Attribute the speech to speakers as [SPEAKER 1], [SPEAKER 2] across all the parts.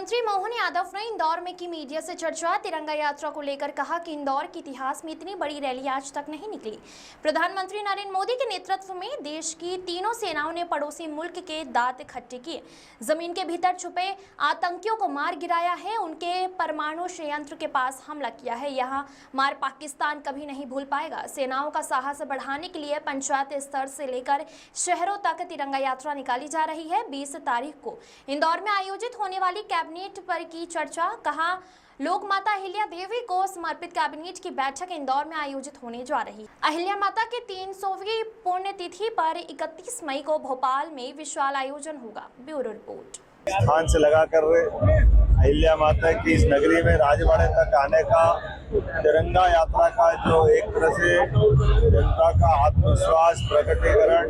[SPEAKER 1] मंत्री मोहन यादव ने इंदौर में की मीडिया से चर्चा। तिरंगा यात्रा को लेकर कहा कि इंदौर के इतिहास में इतनी बड़ी रैली आज तक नहीं निकली। प्रधानमंत्री नरेंद्र मोदी के नेतृत्व में देश की तीनों सेनाओं ने पड़ोसी मुल्क के दांत खट्टे किए, जमीन के भीतर छुपे आतंकियों को मार गिराया है, उनके परमाणु संयंत्र के पास हमला किया है। यहाँ मार पाकिस्तान कभी नहीं भूल पाएगा। सेनाओं का साहस बढ़ाने के लिए पंचायत स्तर से लेकर शहरों तक तिरंगा यात्रा निकाली जा रही है। 20 तारीख को इंदौर में आयोजित होने वाली कैबिनेट पर की चर्चा। कहा लोक माता अहिल्या देवी को समर्पित कैबिनेट की बैठक इंदौर में आयोजित होने जा रही है। अहिल्या माता के 300वीं पुण्यतिथि पर 31 मई को भोपाल में विशाल आयोजन होगा। Bureau report.
[SPEAKER 2] स्थान से लगाकर अहिल्या माता की इस नगरी में राजवाड़े तक आने का तिरंगा यात्रा का जो एक तरह से जनता का आत्मविश्वास प्रकटीकरण,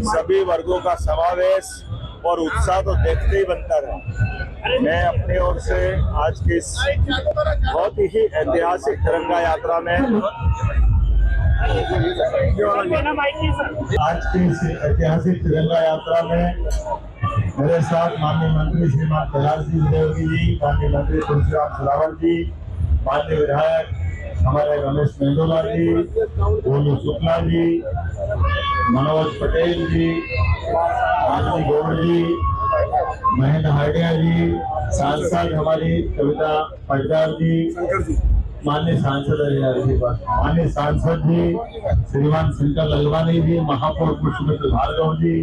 [SPEAKER 2] सभी वर्गों का समावेश और उत्साह तो देखते ही बनता रहा। मैं अपनी ओर से आज की इस बहुत ही ऐतिहासिक तिरंगा यात्रा में मेरे साथ माननीय मंत्री श्रीमान कैलाश सिंह देवगी जी, माननीय मंत्री तुलसीराम सिलावट जी, माननीय विधायक हमारे रमेश मेंदोला जी, गोलू शुक्ला जी, मनोज पटेल जी, आनंद गौड़ जी, महेंद्र हाडिया जी, सांसद हमारी कविता पटदार जी, माननीय सांसद जी श्रीमान शंकर ललवानी जी, महापौर पुष्पमित्र भार्गव जी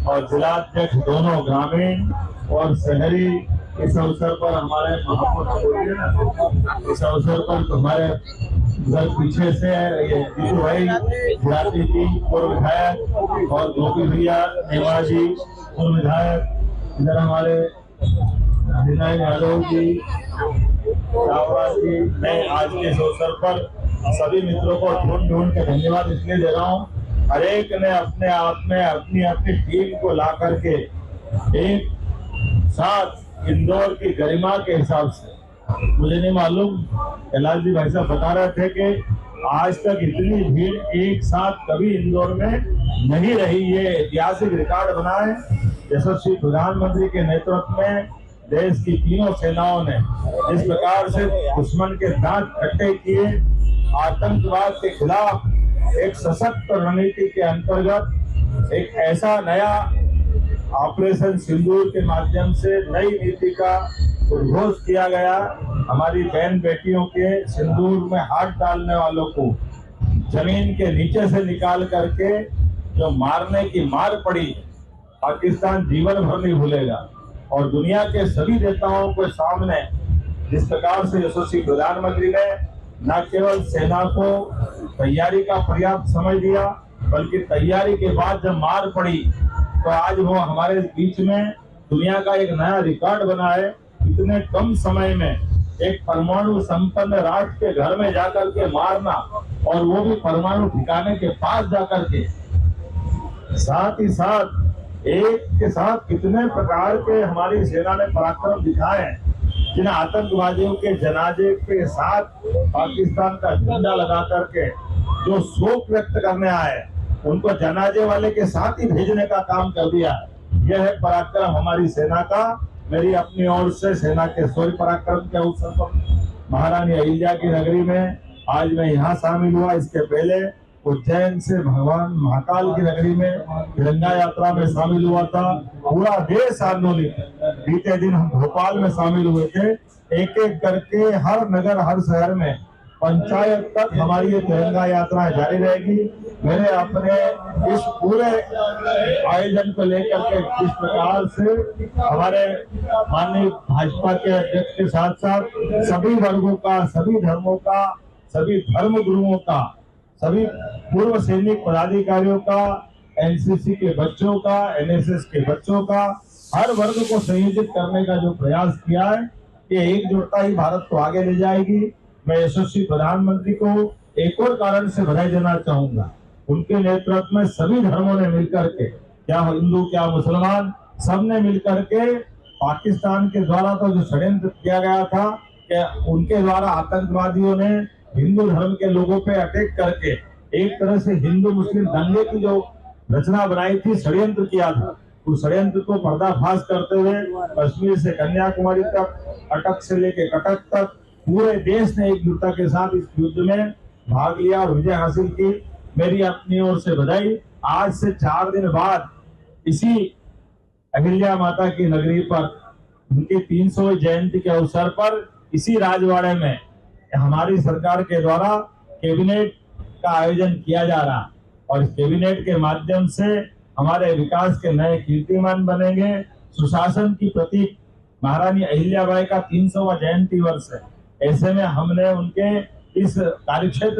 [SPEAKER 2] और जिलाध्यक्ष दोनों ग्रामीण और शहरी इस अवसर पर हमारे महापौर इस अवसर पर हमारे उधर पीछे से ये जीतू भाई गुजराती जी पूर्व विधायक और गोपी भैया नेवा जी पूर्व विधायक, इधर हमारे विनय यादव जी, चावड़ा जी। मैं आज के इस अवसर पर सभी मित्रों को ढूंढ के धन्यवाद इसलिए दे रहा हूँ। हर एक ने अपने आप में अपनी अपनी टीम को ला करके एक साथ इंदौर की गरिमा के हिसाब से, मुझे नहीं मालूम, कैलाश जी भाई साहब बता रहे थे कि आज तक इतनी भीड़ एक साथ कभी इंदौर में नहीं रही। ये ऐतिहासिक रिकॉर्ड बना है। यशस्वी प्रधानमंत्री के नेतृत्व में देश की तीनों सेनाओं ने इस प्रकार से दुश्मन के दांत खट्टे किए, आतंकवाद के खिलाफ एक सशक्त रणनीति के अंतर्गत एक ऐसा नया ऑपरेशन सिंदूर के माध्यम से नई नीति का उद्घोष किया गया। हमारी बहन बेटियों के सिंदूर में हाथ डालने वालों को जमीन के नीचे से निकाल करके जो मारने की मार पड़ी, पाकिस्तान जीवन भर नहीं भूलेगा। और दुनिया के सभी नेताओं के सामने जिस प्रकार से यशस्वी प्रधानमंत्री ने न केवल सेना को तैयारी का पर्याप्त समय दिया, बल्कि तैयारी के बाद जब मार पड़ी तो आज वो हमारे बीच में दुनिया का एक नया रिकॉर्ड बना है। इतने कम समय में एक परमाणु संपन्न राष्ट्र के घर में जाकर के मारना, और वो भी परमाणु ठिकाने के पास जाकर के, साथ ही साथ एक के साथ कितने प्रकार के हमारी सेना ने पराक्रम दिखाए हैं। जिन आतंकवादियों के जनाजे के साथ पाकिस्तान का झंडा लगा करके जो शोक व्यक्त करने आए, उनको जनाजे वाले के साथ ही भेजने का काम कर दिया। यह है पराक्रम हमारी सेना का। मेरी अपनी ओर से सेना के शौर्य पराक्रम के अवसर पर महारानी अहिल्या की नगरी में आज मैं यहाँ शामिल हुआ। इसके पहले उज्जैन से भगवान महाकाल की नगरी में तिरंगा यात्रा में शामिल हुआ था। पूरा देश आंदोलित। बीते दिन हम भोपाल में शामिल हुए थे। एक एक करके हर नगर हर शहर में पंचायत तक हमारी ये तिरंगा यात्रा जारी रहेगी। मेरे अपने इस पूरे आयोजन को लेकर के जिस प्रकार से हमारे माननीय भाजपा के अध्यक्ष के साथ साथ सभी वर्गों का, सभी धर्मों का, सभी धर्म गुरुओं का, सभी पूर्व सैनिक पदाधिकारियों का, एनसीसी के बच्चों का, एनएसएस के बच्चों का, हर वर्ग को संयोजित करने का जो प्रयास किया है, ये एकजुटता ही भारत को आगे ले जाएगी। मैं यशस्वी प्रधानमंत्री को एक और कारण से बधाई देना चाहूंगा। उनके नेतृत्व में सभी धर्मों ने मिलकर के, क्या हिंदू क्या मुसलमान, सबने मिलकर के पाकिस्तान के द्वारा तो जो षड्यंत्र किया गया था कि उनके द्वारा आतंकवादियों ने हिंदू धर्म के लोगों पे अटैक करके एक तरह से हिंदू मुस्लिम दंगे की जो रचना बनाई थी, षड्यंत्र किया था, उस षड्यंत्र को पर्दाफाश करते हुए कश्मीर से कन्याकुमारी तक, अटक से लेकर कटक तक पूरे देश ने एकजुटता के साथ इस युद्ध में भाग लिया और विजय हासिल की। मेरी अपनी ओर से बधाई। आज से 4 दिन बाद इसी अहिल्या माता की नगरी पर उनकी 300वीं जयंती के अवसर पर इसी राजवाड़े में हमारी सरकार के द्वारा कैबिनेट का आयोजन किया जा रहा और इस कैबिनेट के माध्यम से हमारे विकास के नए कीर्तिमान बनेंगे। सुशासन की प्रतीक महारानी अहिल्याबाई का 300वां जयंती वर्ष है। ऐसे में हमने उनके इस कार्यक्षेत्र